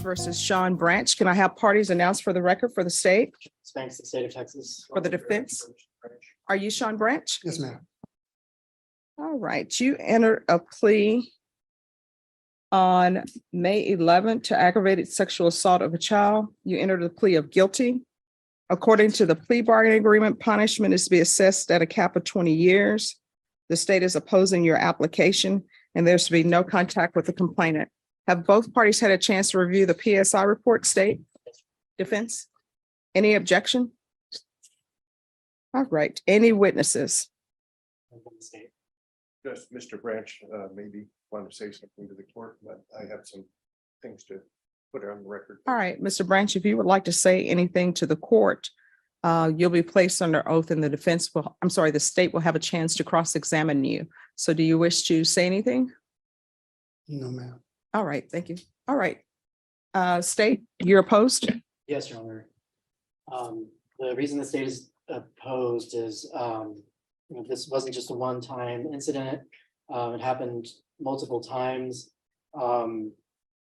versus Sean Branch. Can I have parties announced for the record for the state, Spanks, the state of Texas. for the defense? Are you Sean Branch? Yes, ma'am. All right, you entered a plea on May 11th to aggravated sexual assault of a child. You entered a plea of guilty. According to the plea bargaining agreement, punishment is to be assessed at a cap of 20 years. The state is opposing your application and there's to be no contact with the complainant. Have both parties had a chance to review the PSI report, state? Defense? Any objection? All right, any witnesses? Just Mr. Branch, maybe want to say something to the court, but I have some things to put on the record. All right, Mr. Branch, if you would like to say anything to the court, you'll be placed under oath and the defense will, I'm sorry, the state will have a chance to cross-examine you. So do you wish to say anything? No, ma'am. All right, thank you. All right. State, you're opposed? Yes, Your Honor. The reason the state is opposed is, this wasn't just a one-time incident. It happened multiple times.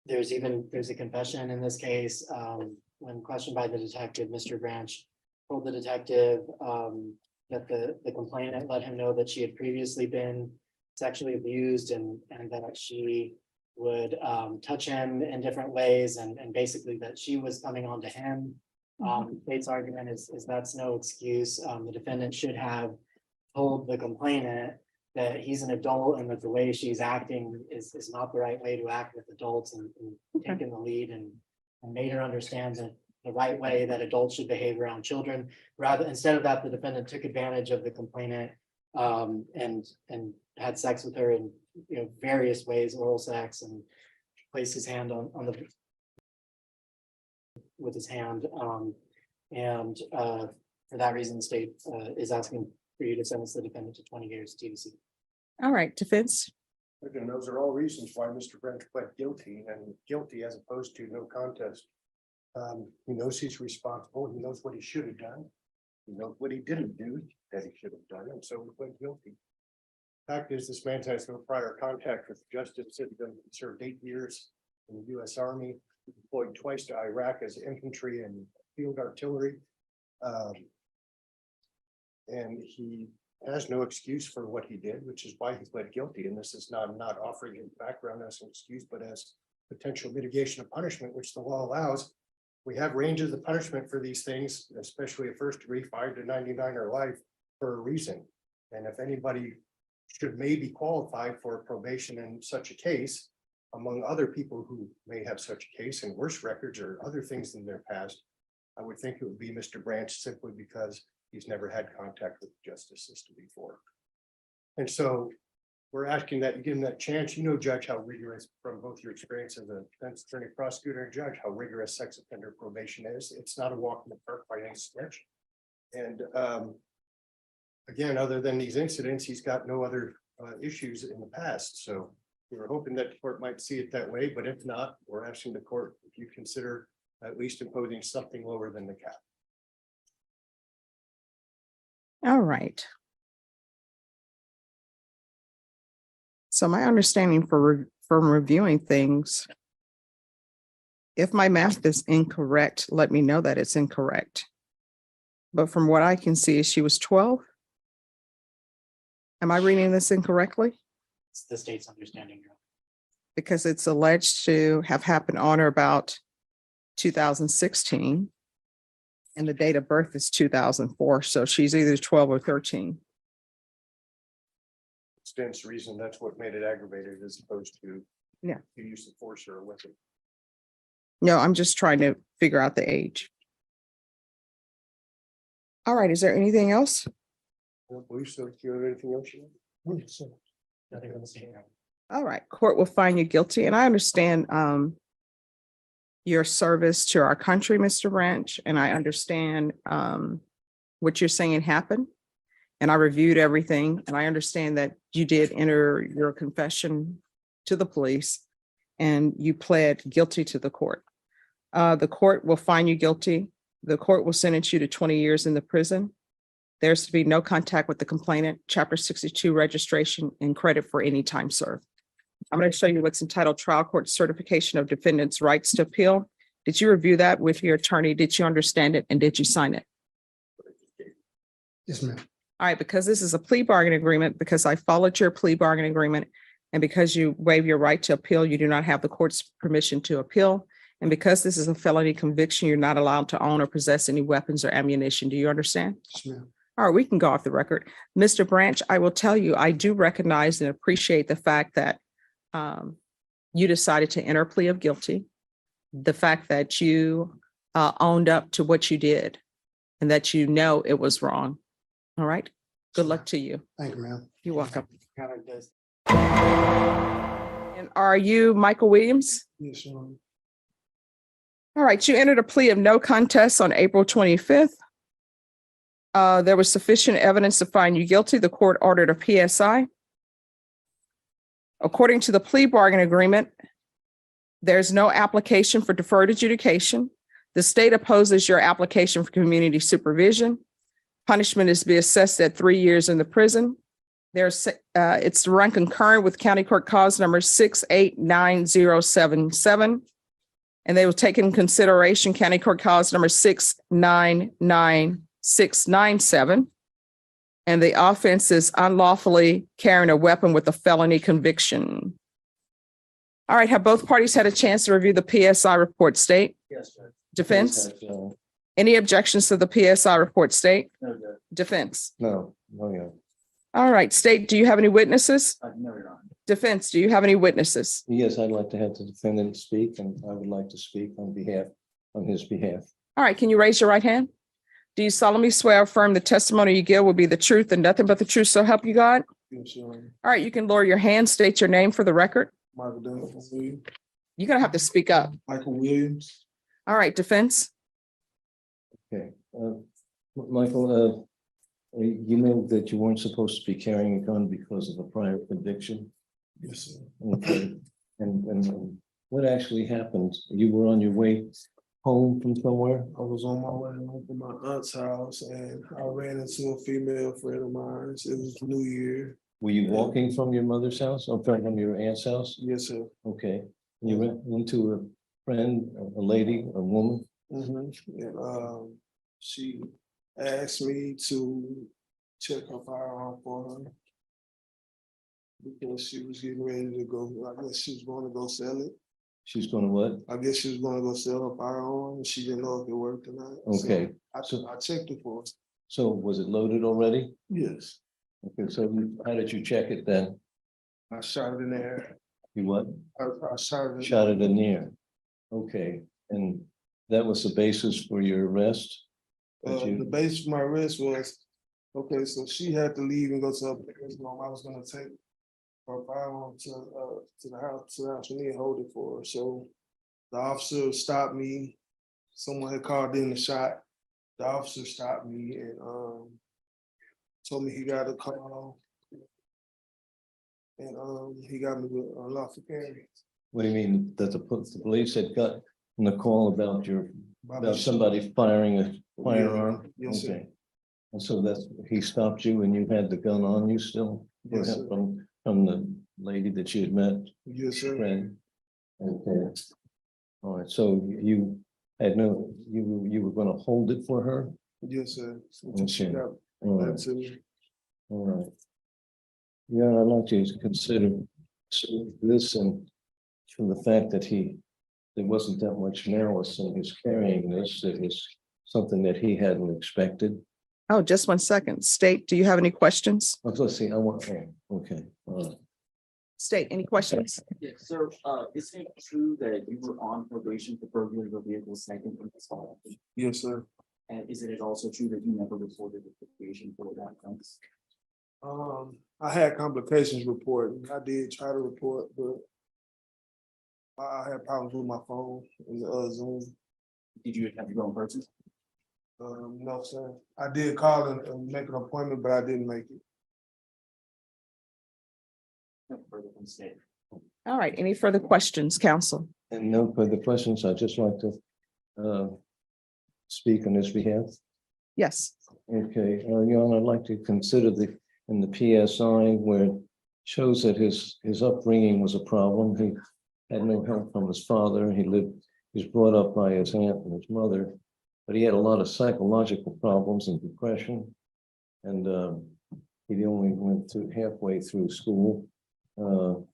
There's a confession in this case. When questioned by the detective, Mr. Branch told the detective that the complainant let him know that she had previously been sexually abused and that she would touch him in different ways and basically that she was coming on to him. State's argument is that's no excuse. The defendant should have told the complainant that he's an adult and that the way she's acting is not the right way to act with adults and taking the lead and made her understand that the right way that adults should behave around children. Rather, instead of that, the defendant took advantage of the complainant and had sex with her in various ways, oral sex, and placed his hand on the with his hand. For that reason, the state is asking for you to sentence the defendant to 20 years TBC. All right, defense. Again, those are all reasons why Mr. Branch pled guilty and guilty as opposed to no contest. He knows he's responsible. He knows what he should have done. He knows what he didn't do that he should have done, and so he pled guilty. Fact is, this man has no prior contact with justice. He served 8 years in the U.S. Army, deployed twice to Iraq as infantry and field artillery. And he has no excuse for what he did, which is why he pled guilty. And this is not offering him background as an excuse, but as potential mitigation of punishment, which the law allows. We have ranges of punishment for these things, especially a first degree 5 to 99 or life, for a reason. And if anybody should maybe qualify for probation in such a case, among other people who may have such a case and worse records or other things in their past, I would think it would be Mr. Branch, simply because he's never had contact with the justice system before. And so we're asking that you give him that chance. Judge, how rigorous, from both your experience as a defense attorney, prosecutor, and judge, how rigorous sex offender probation is. It's not a walk in the park by any stretch. And again, other than these incidents, he's got no other issues in the past. So we were hoping that the court might see it that way, but if not, we're asking the court if you consider at least imposing something lower than the cap. All right. So my understanding from reviewing things, if my math is incorrect, let me know that it's incorrect. But from what I can see, she was 12. Am I reading this incorrectly? It's the state's understanding. Because it's alleged to have happened on or about 2016. And the date of birth is 2004. So she's either 12 or 13. Stands to reason that's what made it aggravated as opposed to Yeah. the use of force or a weapon. No, I'm just trying to figure out the age. All right, is there anything else? I don't believe so. Do you have anything else? Nothing from the state. All right, court will find you guilty. And I understand your service to our country, Mr. Branch, and I understand what you're saying happened. And I reviewed everything, and I understand that you did enter your confession to the police and you pled guilty to the court. The court will find you guilty. The court will sentence you to 20 years in the prison. There's to be no contact with the complainant, Chapter 62 registration, and credit for any time served. I'm going to show you what's entitled Trial Court Certification of Defendant's Rights to Appeal. Did you review that with your attorney? Did you understand it? And did you sign it? Yes, ma'am. All right, because this is a plea bargaining agreement, because I followed your plea bargaining agreement, and because you waive your right to appeal, you do not have the court's permission to appeal. And because this is a felony conviction, you're not allowed to own or possess any weapons or ammunition. Do you understand? Yes, ma'am. All right, we can go off the record. Mr. Branch, I will tell you, I do recognize and appreciate the fact that you decided to enter a plea of guilty. The fact that you owned up to what you did and that you know it was wrong. All right. Good luck to you. Thank you, ma'am. You're welcome. Kind of does. And are you Michael Williams? Yes, ma'am. All right, you entered a plea of no contest on April 25th. There was sufficient evidence to find you guilty. The court ordered a PSI. According to the plea bargain agreement, there's no application for deferred adjudication. The state opposes your application for community supervision. Punishment is to be assessed at 3 years in the prison. It's to run concurrent with County Court Cause number 689077. And they will take in consideration County Court Cause number 699697. And the offense is unlawfully carrying a weapon with a felony conviction. All right, have both parties had a chance to review the PSI report, state? Yes, sir. Defense? Any objections to the PSI report, state? No, sir. Defense? No, yeah. All right, state, do you have any witnesses? No, Your Honor. Defense, do you have any witnesses? Yes, I'd like to have the defendant speak, and I would like to speak on his behalf. All right, can you raise your right hand? Do you solemnly swear or affirm the testimony you give will be the truth and nothing but the truth, so help you God? Yes, Your Honor. All right, you can lower your hand, state your name for the record. Michael Williams. You're gonna have to speak up. Michael Williams. All right, defense? Okay. Michael, you know that you weren't supposed to be carrying a gun because of a prior conviction? Yes, sir. Okay. And what actually happened? You were on your way home from somewhere? I was on my way home from my aunt's house and I ran into a female friend of mine. It was New Year. Were you walking from your mother's house or from your aunt's house? Yes, sir. Okay. You ran into a friend, a lady, a woman? And she asked me to check her firearm for her because she was getting ready to go. I guess she was going to go sell it. She's going to what? I guess she was going to go sell her firearm and she didn't know if it worked or not. Okay. So I checked it for her. So was it loaded already? Yes. Okay, so how did you check it then? I shot it in the air. You what? I shot it. Shot it in the air. Okay, and that was the basis for your arrest? That you- The base for my arrest was, okay, so she had to leave and go to her parents' home. I was gonna take her firearm to the house for me and hold it for her. So the officer stopped me. Someone had called in the shot. The officer stopped me and told me he got a call. And he got me with unlawful carry. What do you mean that the police had got a call about somebody firing a firearm? Yes, sir. Okay. And so he stopped you and you had the gun on you still? Yes, sir. From the lady that you had met? Yes, sir. Friend? Okay. All right, so you had you were gonna hold it for her? Yes, sir. So Okay. she got All that right, to me. all right. Yeah, I'd like you to consider this and from the fact that there wasn't that much malice in his carrying this, it was something that he hadn't expected. Oh, just 1 second. State, do you have any questions? Let's see, okay, all right. State, any questions? Yes, sir, is it true that you were on probation for burglary of a vehicle second from this fall? Yes, sir. And isn't it also true that you never reported the probation for that offense? I had complications reporting. I did try to report, but I had problems with my phone and the Zoom. Did you have to go in person? No, sir. I did call and make an appointment, but I didn't make it. No further from state. All right, any further questions, counsel? And no further questions, I'd just like to speak on his behalf. Yes. Okay, Your Honor, I'd like to consider in the PSI where shows that his upbringing was a problem. He had no help from his father. He was brought up by his aunt and his mother, but he had a lot of psychological problems and depression. And he only went through halfway through school. And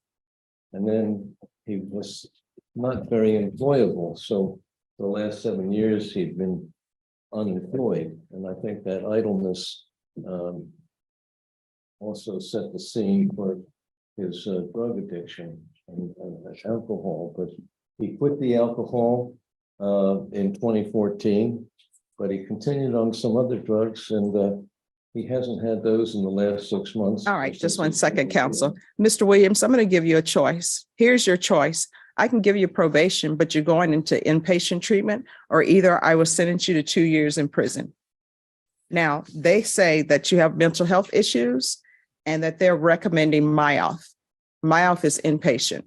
then he was not very employable. So the last 7 years, he'd been unemployed. And I think that idleness also set the scene for his drug addiction and alcohol. But he quit the alcohol in 2014, but he continued on some other drugs, and he hasn't had those in the last 6 months. All right, just 1 second, counsel. Mr. Williams, I'm going to give you a choice. Here's your choice. I can give you probation, but you're going into inpatient treatment, or either I will sentence you to 2 years in prison. Now, they say that you have mental health issues and that they're recommending MIOF. MIOF is inpatient.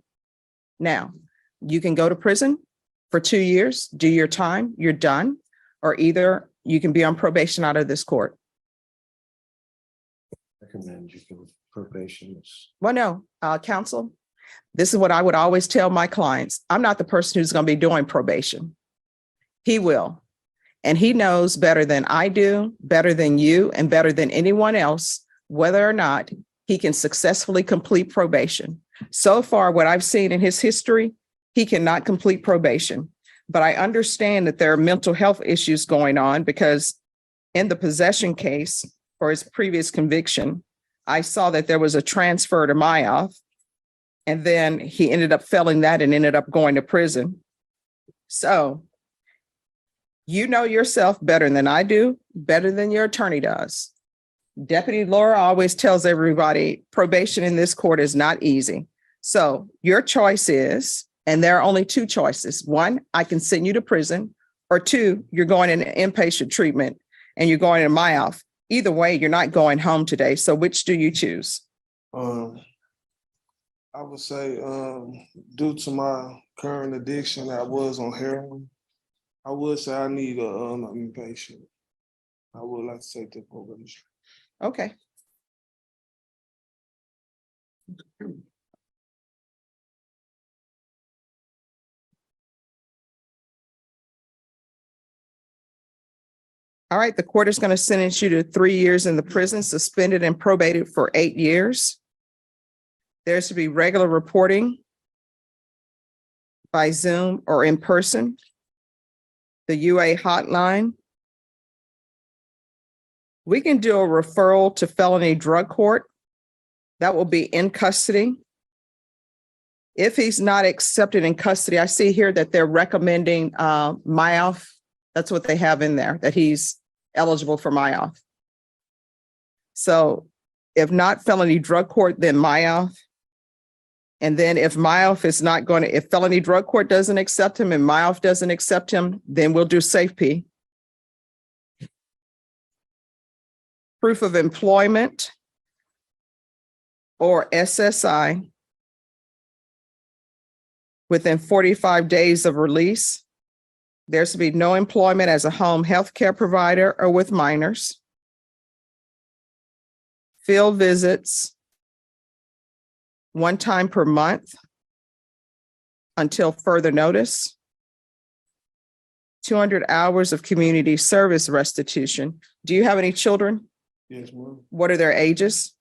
Now, you can go to prison for 2 years, do your time, you're done, or either you can be on probation out of this court. Recommend you go probation. Well, no, counsel, this is what I would always tell my clients. I'm not the person who's going to be doing probation. He will. And he knows better than I do, better than you, and better than anyone else, whether or not he can successfully complete probation. So far, what I've seen in his history, he cannot complete probation. But I understand that there are mental health issues going on, because in the possession case for his previous conviction, I saw that there was a transfer to MIOF, and then he ended up failing that and ended up going to prison. So you know yourself better than I do, better than your attorney does. Deputy Laura always tells everybody probation in this court is not easy. So your choice is, and there are only 2 choices. 1, I can send you to prison, or 2, you're going in inpatient treatment and you're going in MIOF. Either way, you're not going home today. So which do you choose? I would say, due to my current addiction, I was on heroin. I would say I need a inpatient. I would like to take the probation. Okay. All right, the court is going to sentence you to 3 years in the prison, suspended and probated for 8 years. There's to be regular reporting by Zoom or in person. The UA hotline. We can do a referral to felony drug court. That will be in custody. If he's not accepted in custody, I see here that they're recommending MIOF. That's what they have in there, that he's eligible for MIOF. So if not felony drug court, then MIOF. And then if MIOF is not going to, if felony drug court doesn't accept him and MIOF doesn't accept him, then we'll do SafeP. Proof of employment or SSI within 45 days of release. There's to be no employment as a home health care provider or with minors. Field visits 1 time per month until further notice. 200 hours of community service restitution. Do you have any children? Yes, ma'am. What are their ages?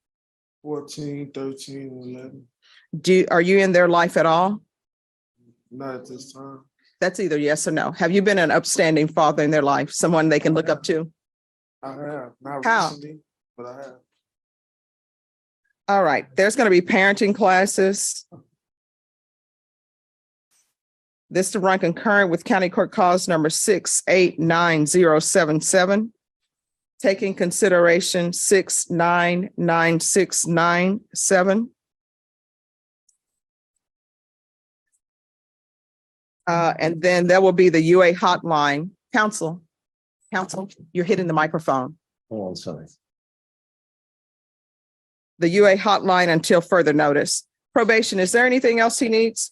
14, 13, and 11. Are you in their life at all? Not at this time. That's either yes or no. Have you been an upstanding father in their life, someone they can look up to? I have, not How? recently, but I have. All right, there's going to be parenting classes. This to run concurrent with County Court Cause number 689077. Taking consideration 699697. And then there will be the UA hotline. Counsel, you're hitting the microphone. Hold on, sorry. The UA hotline until further notice. Probation, is there anything else he needs?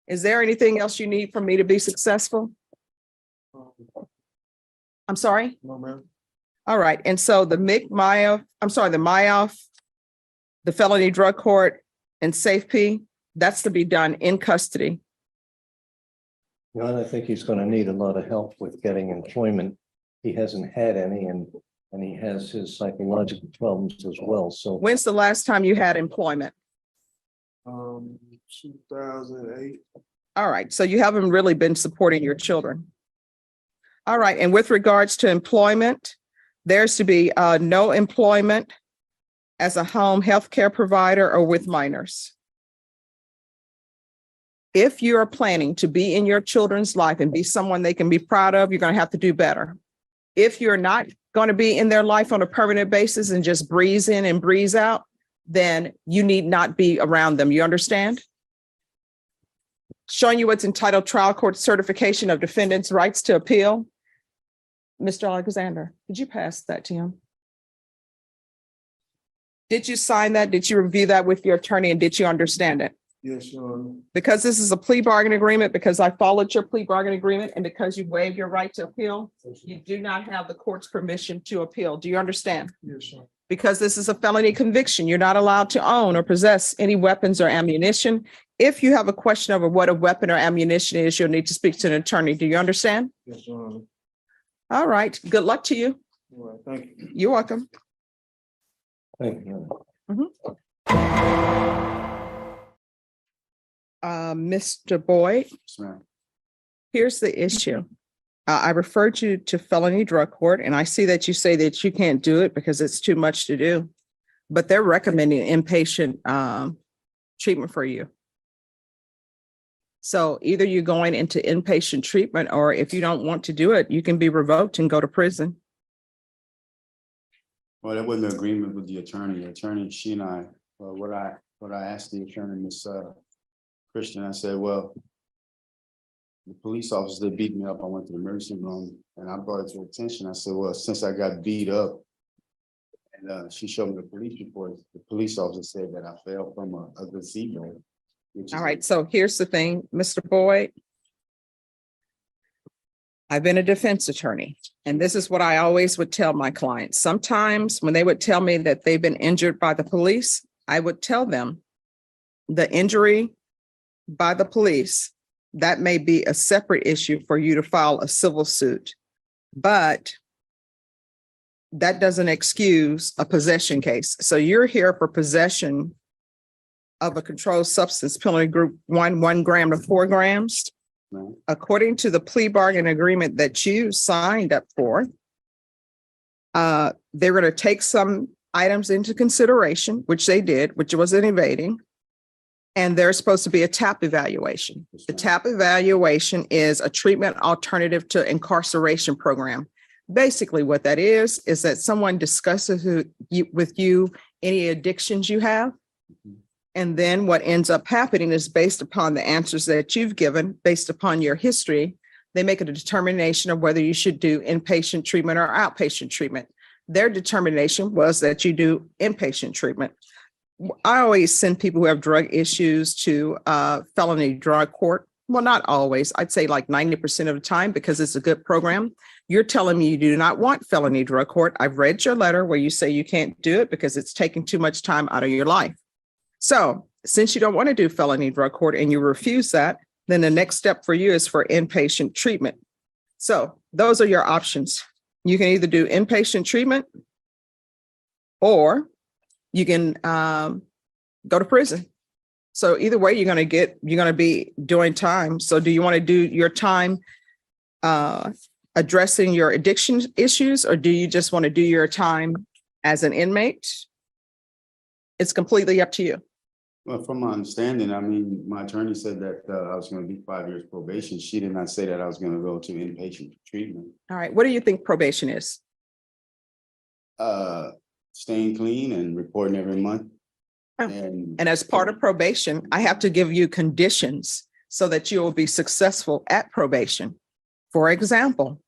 Is there anything else you need from me to be successful? I'm sorry? No, ma'am. All right, and so the MIOF, the felony drug court and safety, that's to be done in custody. You know, and I think he's gonna need a lot of help with getting employment. He hasn't had any and he has his psychological problems as well, so. When's the last time you had employment? 2008. All right, so you haven't really been supporting your children. All right, and with regards to employment, there's to be no employment as a home health care provider or with minors. If you are planning to be in your children's life and be someone they can be proud of, you're going to have to do better. If you're not going to be in their life on a permanent basis and just breeze in and breeze out, then you need not be around them. You understand? Showing you what's entitled Trial Court Certification of Defendants' Rights to Appeal. Mr. Alexander, did you pass that to him? Did you sign that? Did you review that with your attorney and did you understand it? Yes, Your Honor. Because this is a plea bargain agreement, because I followed your plea bargain agreement, and because you waived your right to appeal, you do not have the court's permission to appeal. Do you understand? Yes, sir. Because this is a felony conviction, you're not allowed to own or possess any weapons or ammunition. If you have a question over what a weapon or ammunition is, you'll need to speak to an attorney. Do you understand? Yes, Your Honor. All right. Good luck to you. All right, thank you. You're welcome. Thank you. Mr. Boyd, Yes, ma'am. here's the issue. I referred you to felony drug court, and I see that you say that you can't do it because it's too much to do. But they're recommending inpatient treatment for you. So either you're going into inpatient treatment, or if you don't want to do it, you can be revoked and go to prison. Well, that wasn't an agreement with the attorney. The attorney, she and I, what I asked the attorney, Miss Christian, I said, well, the police officer, they beat me up. I went to the emergency room and I brought it to her attention. I said, well, since I got beat up, and she showed me the police report, the police officer said that I fell from a gazebo. All right, so here's the thing, Mr. Boyd. I've been a defense attorney, and this is what I always would tell my clients. Sometimes when they would tell me that they've been injured by the police, I would tell them the injury by the police, that may be a separate issue for you to file a civil suit, but that doesn't excuse a possession case. So you're here for possession of a controlled substance, penalty group 1 gram to 4 grams. No. According to the plea bargain agreement that you signed up for, they're going to take some items into consideration, which they did, which wasn't evading. And there's supposed to be a TAP evaluation. The TAP evaluation is a treatment alternative to incarceration program. Basically, what that is that someone discusses with you any addictions you have. And then what ends up happening is, based upon the answers that you've given, based upon your history, they make a determination of whether you should do inpatient treatment or outpatient treatment. Their determination was that you do inpatient treatment. I always send people who have drug issues to felony drug court. Well, not always. I'd say like 90% of the time, because it's a good program. You're telling me you do not want felony drug court. I've read your letter where you say you can't do it because it's taking too much time out of your life. So since you don't want to do felony drug court and you refuse that, then the next step for you is for inpatient treatment. So those are your options. You can either do inpatient treatment or you can go to prison. So either way, you're going to be doing time. So do you want to do your time addressing your addiction issues, or do you just want to do your time as an inmate? It's completely up to you. Well, from my understanding, I mean, my attorney said that I was going to be 5 years probation. She did not say that I was going to go to inpatient treatment. All right. What do you think probation is? Staying clean and reporting every month. Oh. And And as part of probation, I have to give you conditions so that you will be successful at probation. For example,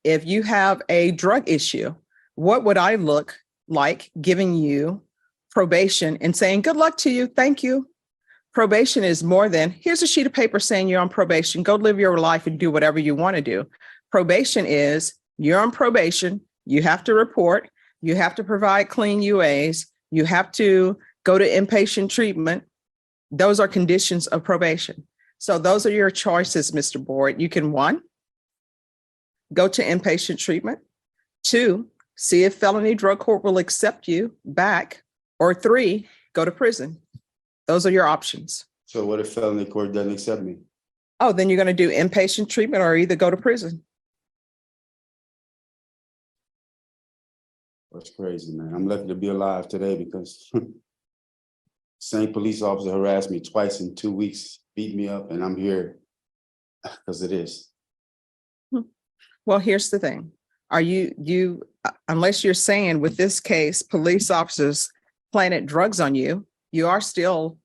if you have a drug issue, what would I look like giving you probation and saying, good luck to you, thank you? Probation is more than, here's a sheet of paper saying you're on probation, go live your life and do whatever you want to do. Probation is, you're on probation, you have to report, you have to provide clean UAs, you have to go to inpatient treatment. Those are conditions of probation. So those are your choices, Mr. Board. You can, one, go to inpatient treatment. Two, see if felony drug court will accept you back. Or three, go to prison. Those are your options. So what if felony court doesn't accept me? Oh, then you're going to do inpatient treatment or either go to prison. That's crazy, man. I'm lucky to be alive today because same police officer harassed me twice in 2 weeks, beat me up, and I'm here because of this. Well, here's the thing. Are you, unless you're saying with this case, police officers planted drugs on you, you are still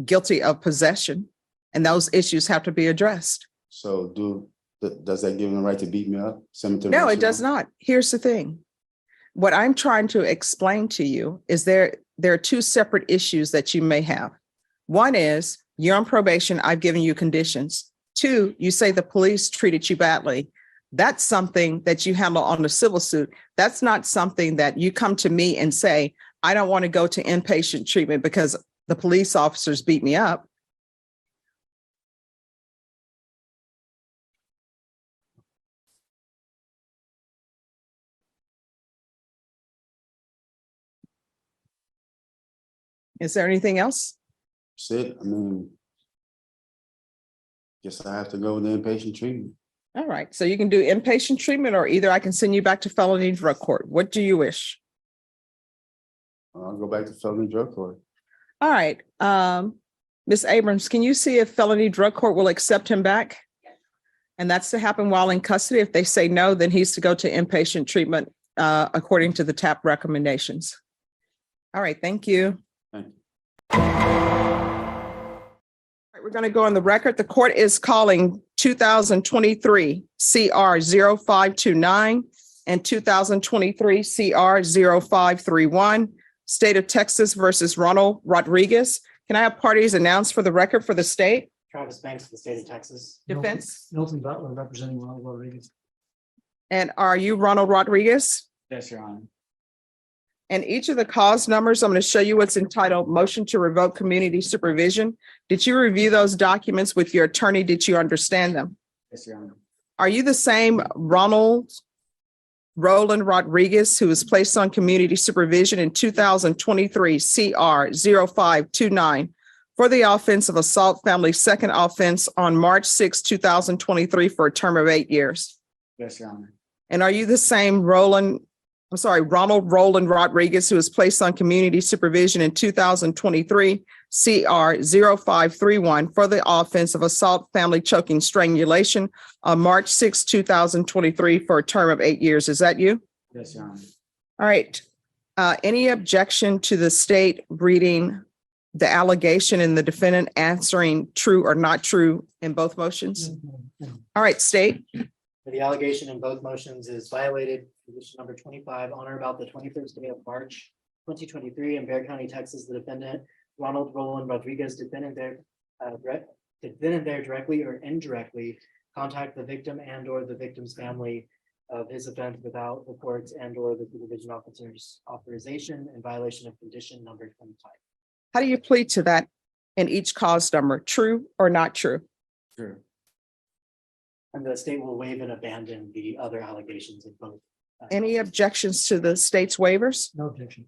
guilty of possession, and those issues have to be addressed. So does that give him the right to beat me up? Send me to the No, it nursing does home? not. Here's the thing. What I'm trying to explain to you is there are two separate issues that you may have. One is you're on probation. I've given you conditions. Two, you say the police treated you badly. That's something that you handle on the civil suit. That's not something that you come to me and say, I don't want to go to inpatient treatment because the police officers beat me up. Is there anything else? That's it. I mean, guess I have to go with the inpatient treatment. All right, so you can do inpatient treatment or either I can send you back to felony drug court. What do you wish? I'll go back to felony drug court. All right, Ms. Abrams, can you see if felony drug court will accept him back? And that's to happen while in custody. If they say no, then he's to go to inpatient treatment according to the TAP recommendations. All right, thank you. Thank you. All right, we're going to go on the record. The court is calling 2023 CR 0529 and 2023 CR 0531, State of Texas versus Ronald Rodriguez. Can I have parties announced for the record for the state? Travis Banks, the state of Texas. Defense. Milton Butler representing Ronald Rodriguez. And are you Ronald Rodriguez? Yes, Your Honor. And each of the cause numbers, I'm going to show you what's entitled Motion to Revoke Community Supervision. Did you review those documents with your attorney? Did you understand them? Yes, Your Honor. Are you the same Ronald Roland Rodriguez who was placed on community supervision in 2023 CR 0529 for the offense of assault family second offense on March 6, 2023 for a term of 8 years? Yes, Your Honor. And are you the same Ronald Roland Rodriguez who was placed on community supervision in 2023 CR 0531 for the offense of assault family choking strangulation on March 6, 2023 for a term of 8 years? Is that you? Yes, Your Honor. All right. Any objection to the state reading the allegation and the defendant answering true or not true in both motions? All right, state. The allegation in both motions is violated condition number 25 on or about the 21st day of March 2023 in Bexar County, Texas. The defendant, Ronald Roland Rodriguez, defendant there directly or indirectly contact the victim and or the victim's family of his offense without the court's and or the supervision officer's authorization in violation of condition number 25. How do you plead to that in each cause number? True or not true? True. And the state will waive and abandon the other allegations in both. Any objections to the state's waivers? No objection.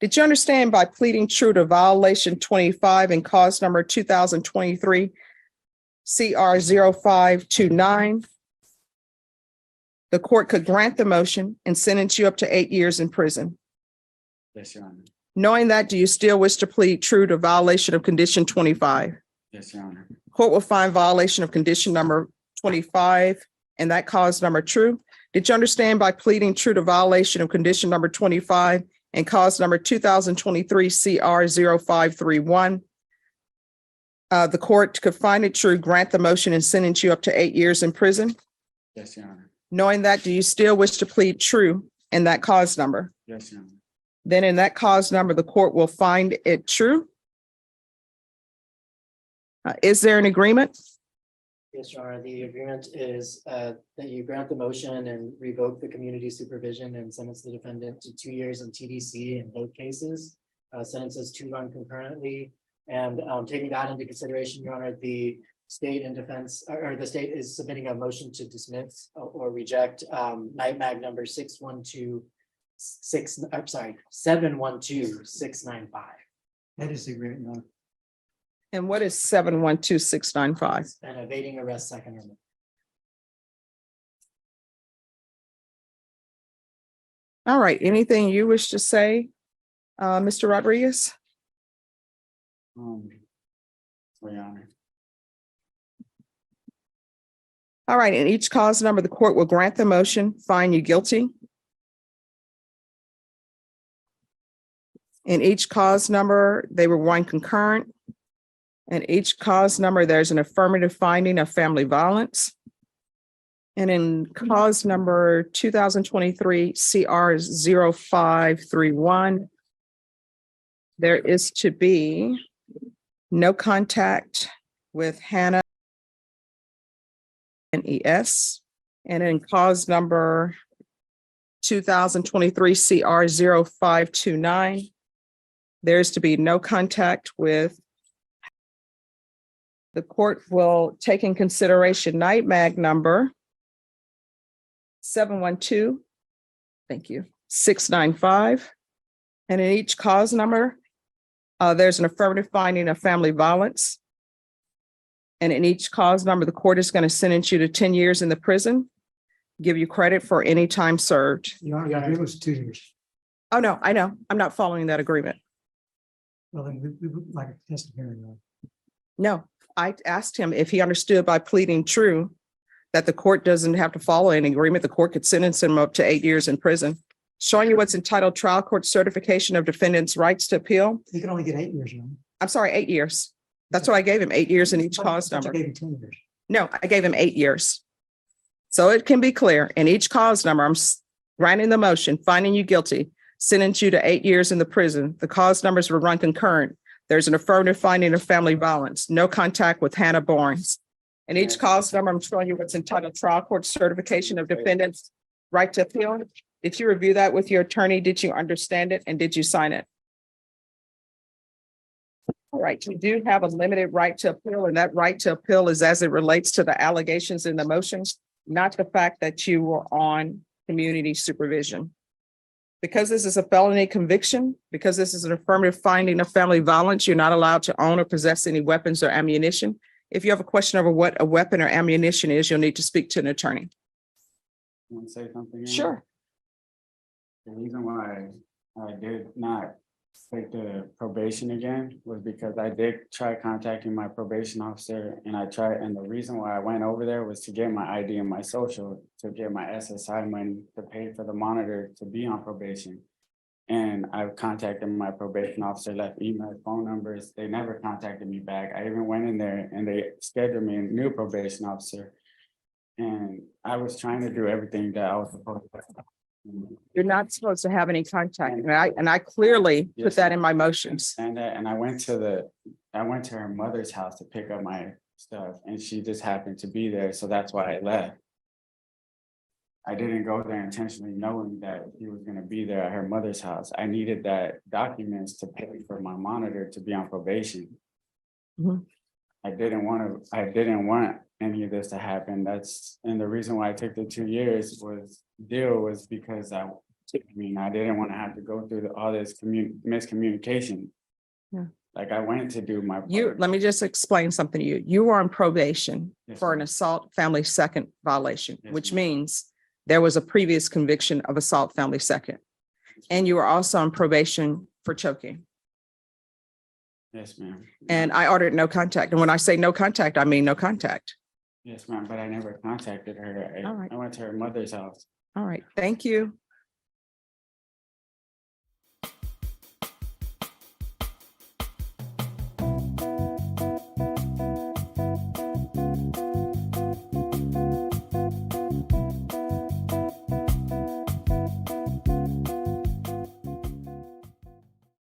Did you understand by pleading true to violation 25 in cause number 2023 CR 0529? The court could grant the motion and sentence you up to 8 years in prison. Yes, Your Honor. Knowing that, do you still wish to plead true to violation of condition 25? Yes, Your Honor. Court will find violation of condition number 25 and that cause number true. Did you understand by pleading true to violation of condition number 25 and cause number 2023 CR 0531? The court could find it true, grant the motion and sentence you up to 8 years in prison. Yes, Your Honor. Knowing that, do you still wish to plead true in that cause number? Yes, Your Honor. Then in that cause number, the court will find it true. Is there an agreement? Yes, Your Honor, the agreement is that you grant the motion and revoke the community supervision and sentence the defendant to 2 years in TDC in both cases. Sentences to run concurrently, and taking that into consideration, Your Honor, the state and defense, or the state is submitting a motion to dismiss or reject night mag number 712-695. That is the agreement, Your Honor. And what is 712-695? And evading arrest second amendment. All right, anything you wish to say, Mr. Rodriguez? Your Honor. All right, in each cause number, the court will grant the motion, find you guilty. In each cause number, they were one concurrent. In each cause number, there's an affirmative finding of family violence. And in cause number 2023 CR 0531, there is to be no contact with Hannah and ES. And in cause number 2023 CR 0529, there's to be no contact with. The court will take in consideration night mag number 712, thank you, 695. And in each cause number, there's an affirmative finding of family violence. And in each cause number, the court is going to sentence you to 10 years in the prison, give you credit for any time served. Your Honor, the agreement was 2 years. Oh, no, I know. I'm not following that agreement. Well, then we would like a test hearing. Your Honor. No, I asked him if he understood by pleading true that the court doesn't have to follow an agreement. The court could sentence him up to 8 years in prison. Showing you what's entitled trial court certification of defendant's rights to appeal. You can only get 8 years, Your Honor. I'm sorry, 8 years. That's what I gave him, 8 years in each cause I thought you number. gave him 10 years. No, I gave him 8 years. So it can be clear, in each cause number, I'm granting the motion, finding you guilty, sentence you to 8 years in the prison. The cause numbers will run concurrent. There's an affirmative finding of family violence, no contact with Hannah Barnes. In each cause number, I'm showing you what's entitled trial court certification of defendant's right to appeal. Did you review that with your attorney? Did you understand it? And did you sign it? All right, you do have a limited right to appeal, and that right to appeal is as it relates to the allegations in the motions, not the fact that you were on community supervision. Because this is a felony conviction, because this is an affirmative finding of family violence, you're not allowed to own or possess any weapons or ammunition. If you have a question over what a weapon or ammunition is, you'll need to speak to an attorney. Want to say something? Your Honor? Sure. The reason why I did not take the probation again was because I did try contacting my probation officer, and the reason why I went over there was to get my ID and my social, to get my SSI money to pay for the monitor to be on probation. And I contacted my probation officer, left email, phone numbers. They never contacted me back. I even went in there and they scheduled me a new probation officer. And I was trying to do everything that I was supposed to. You're not supposed to have any contact. And I clearly put that in my motions. And I went to her mother's house to pick up my stuff, and she just happened to be there, so that's why I left. I didn't go there intentionally knowing that he was gonna be there at her mother's house. I needed that documents to pay for my monitor to be on probation. Mhm. I didn't want any of this to happen. And the reason why I took the 2 years was because I didn't want to have to go through all this miscommunication. Yeah. Like, I went to do my. Let me just explain something to you. You were on probation Yes, for an ma'am. assault family second violation, Yes, which ma'am. means there was a previous conviction of assault family second. And you were also on probation for choking. Yes, ma'am. And I ordered no contact. And when I say no contact, I mean no contact. Yes, ma'am, but I never contacted her. All right. I went to her mother's house. All right, thank you.